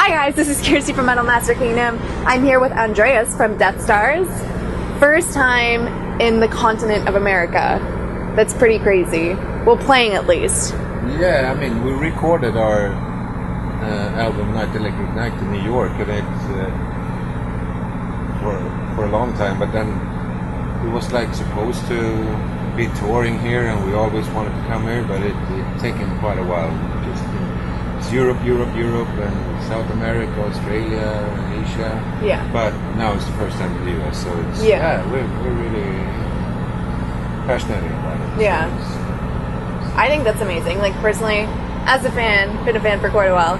Hi guys, this is Kirsti from Metal Master Kingdom. I'm here with Andreas from Deathstars. First time in the continent of America. That's pretty crazy. Well, playing at least. Yeah, I mean, we recorded our album Night Electric Night in New York, and it's for a long time, but then it was like supposed to be touring here, and we always wanted to come here, but it's taken quite a while. Just it's Europe, and South America, Australia, Asia. Yeah. But now it's the first time in the US, so it's we're really passionate about it. Yeah. I think that's amazing. Like personally, as a fan, been a fan for quite a while.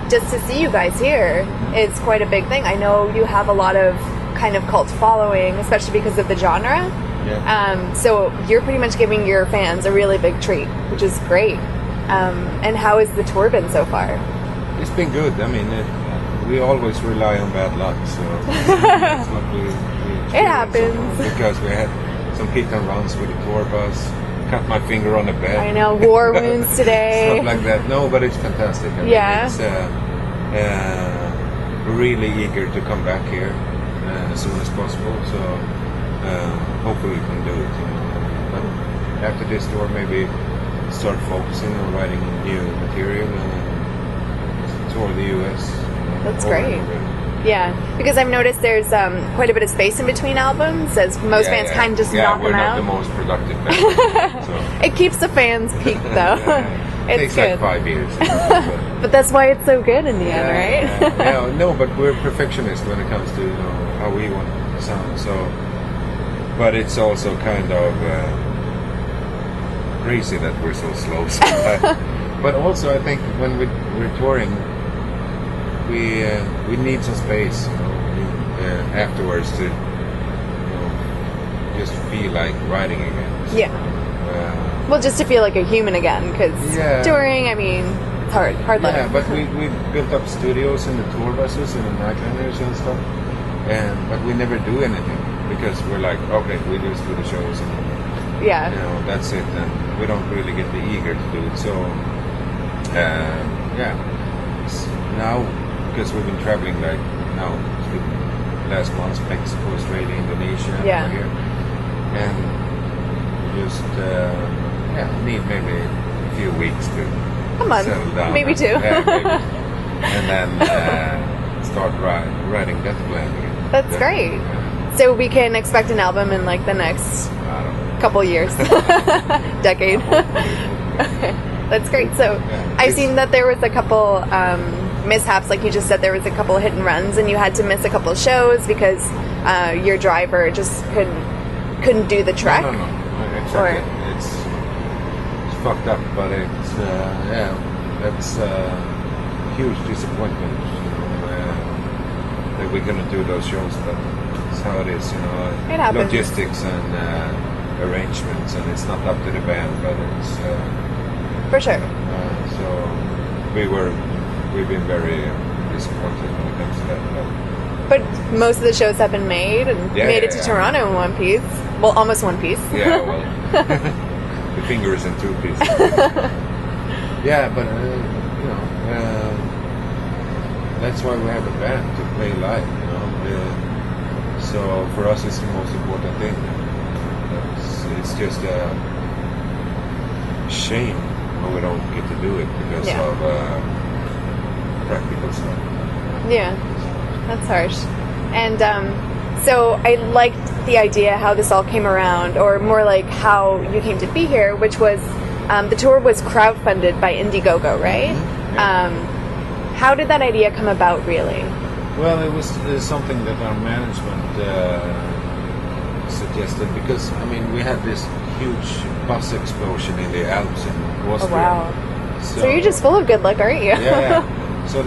Just to see you guys here is quite a big thing. I know you have a lot of kind of cult following, especially because of the genre. Yeah. So you're pretty much giving your fans a really big treat, which is great. And how has the tour been so far? It's been good. I mean, we always rely on bad luck, so it's what we it happens. So because we had some hit and runs with the tour bus, cut my finger on the bed. I know, war wounds today. Stuff like that. No, but it's fantastic. I mean, it's, we're really eager to come back here as soon as possible, so hopefully we can do it. You know. But after this tour, maybe start focusing on writing new material and tour the US. That's great. Yeah, because I've noticed there's quite a bit of space in between albums, as most bands kind of just knock them out. We're not the most productive band. So. It keeps the fans peaked, though. It takes good. like 5 years. But that's why it's so good in the end, right? Yeah, no, but we're perfectionists when it comes to how we want to sound. So, but it's also kind of crazy that we're so slow sometimes. But also, I think when we're touring, we need some space, afterwards to just feel like writing again. Yeah. Well, just to feel like a human again, because touring, I mean, it's hard life. Yeah, but we built up studios in the tour buses and the nightliners and stuff, but we never do anything because we're like, okay, we just do the shows and that's it, and we don't really get the eager to do it. So now, because we've been traveling like now last month, Mexico, Australia, Indonesia, here, and just need maybe a few weeks to settle down. Maybe two. And then start writing Death Plan again. That's great. So we can expect an album in like the next couple years, decade. Okay, that's great. So I've seen that there was a couple mishaps, like you just said. There was a couple hit and runs, and you had to miss a couple shows because your driver just couldn't do the trek. No. Exactly. It's fucked up, but it's that's a huge disappointment that we're gonna do those shows, but it's how it is, It happens. Logistics and arrangements, and it's not up to the band, but it's for sure. So we've been very disappointed when it comes to that. But most of the shows have been made and made it to Toronto in one piece. Well, almost one piece. Yeah, well, the finger is in two pieces. Yeah, but that's why we have a band, to play live. So for us, it's the most important thing. It's just a shame when we don't get to do it because of practical stuff. Yeah, that's harsh. And so I liked the idea how this all came around, or more like how you came to be here, which was the tour was crowdfunded by Indiegogo, right? Mm-hmm. Yeah. How did that idea come about, really? Well, it was something that our management suggested because, I mean, we had this huge bus explosion in the Alps in Austria. Oh, wow. So you're just full of good luck, aren't you? Yeah. So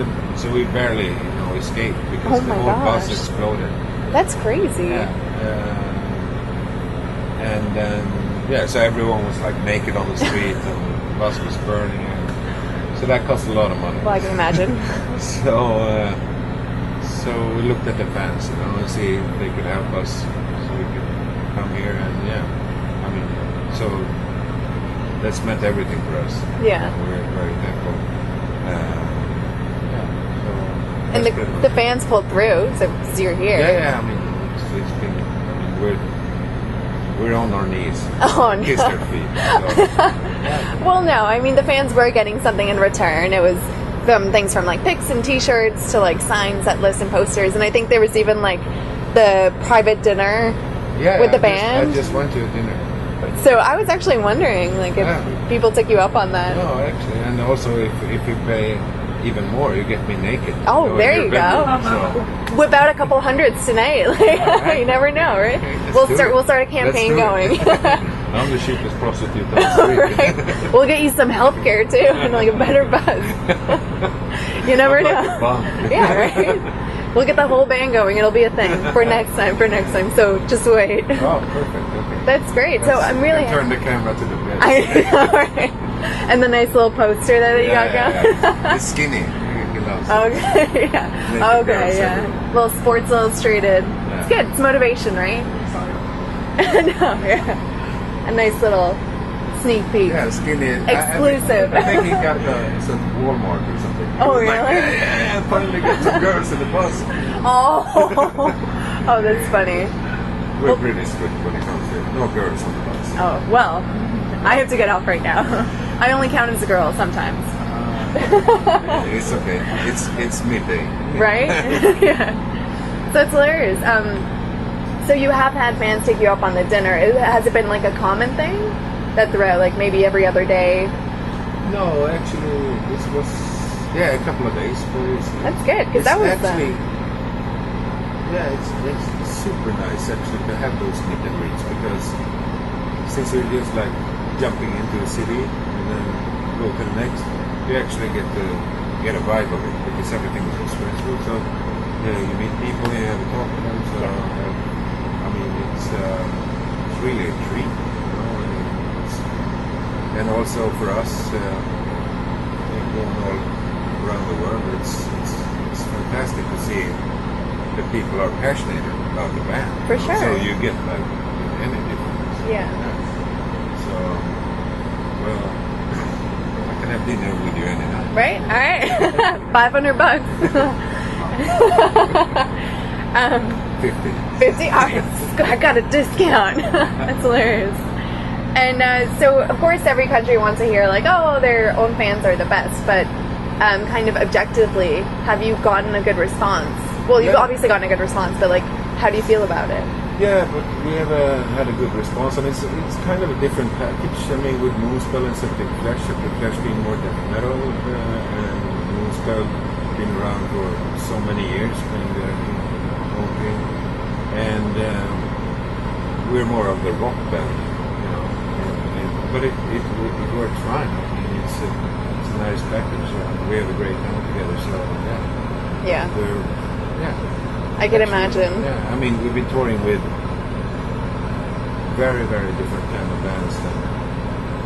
we barely, escaped because the whole bus exploded. That's crazy. Yeah. And then, so everyone was like naked on the street and the bus was burning. And so that cost a lot of money. Well, I can imagine. So we looked at the fans, and see if they could help us so we could come here. And I mean, so that's meant everything for us. Yeah. We're very thankful. So And the fans pulled through, so you're here. Yeah. I mean, it's been. I mean, we're on our knees. Oh no. Kiss their feet. So, yeah. Well, no. I mean, the fans were getting something in return. It was things from like pics and T-shirts to like signs, set lists, and posters. And I think there was even like the private dinner with the band. I just went to a dinner. So I was actually wondering, like, if people took you up on that. No, actually, and also if you pay even more, you get me naked. Oh, there you go. So. Whip out a couple hundreds tonight. Like, you never know, right? Okay, we'll start a campaign going. I'm the cheapest prostitute on the street. Right? We'll get you some healthcare too, and like a better buzz. You never know. Yeah, right. We'll get the whole band going. It'll be a thing for next time. So just wait. Oh, perfect. Okay. That's great. So I'm really turn the camera to the bed. I know, right? And the nice little poster that you got going. Yeah. It's skinny. He loves it. Okay. Yeah. Okay. Yeah. Little Sports Illustrated. Yeah. It's good. It's motivation, right? No. Yeah. A nice little sneak peek. Yeah, skinny. Exclusive. I think he got some Walmart or something. Oh, really? really? Yeah, finally got some girls in the bus. Oh, that's funny. We're pretty strict when it comes to no girls on the bus. Oh, well, I have to get off right now. I only count as a girl sometimes. It's okay. It's midday. Right? Yeah. So it's hilarious. So you have had fans take you up on the dinner. Has it been like a common thing? That throughout, like maybe every other day? No, actually, this was a couple of days. But that's good because that was actually it's super nice actually to have those meet and greets because since you're just like jumping into the city and then go to the next, you actually get a vibe of it because everything is so stressful. So you meet people, you have a talk with them. So I mean, it's really a treat. And also for us, going all around the world, it's fantastic to see that people are passionate about the band. For sure. So you get like energy from this. Yeah. So, well, I can have dinner with you any night. Right? All right. $500. 50. All right. I got a discount. That's hilarious. And so, of course, every country wants to hear, like, oh, their own fans are the best. But kind of objectively, have you gotten a good response? Well, you've obviously gotten a good response, but, like, how do you feel about it? Yeah, but we have had a good response. And it's kind of a different package. I mean, with Moonspell and Septic Flesh being more death metal, and Moonspell been around for so many years, playing their own thing. And we're more of the rock band. But it works fine. I mean, it's a nice package. We have a great time together. So I can imagine. Yeah, I mean, we've been touring with very, very different kind of bands than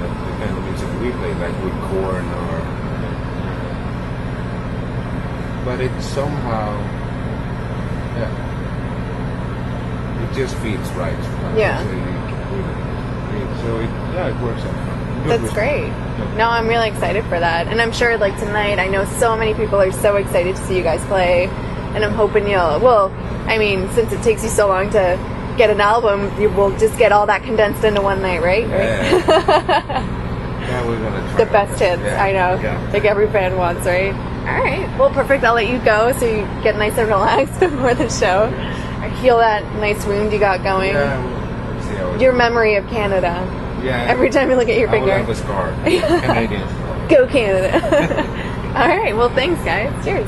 the kind of music we play, like with Korn or. But it somehow, it just feels right. So it works out. That's great. No, I'm really excited for that. And I'm sure, like, tonight, I know so many people are so excited to see you guys play. And I'm hoping since it takes you so long to get an album, you will just get all that condensed into one night, right? Yeah, we're going to try. The best hits, I know. Yeah. Like every fan wants, right? All right. Well, perfect. I'll let you go so you get nice and relaxed before the show. Or heal that nice wound you got going. Yeah, your memory of Canada. Yeah. Every time you look at your finger. I will have a scar. Canadian scar. Go Canada. All right. Well, thanks, guys. Cheers.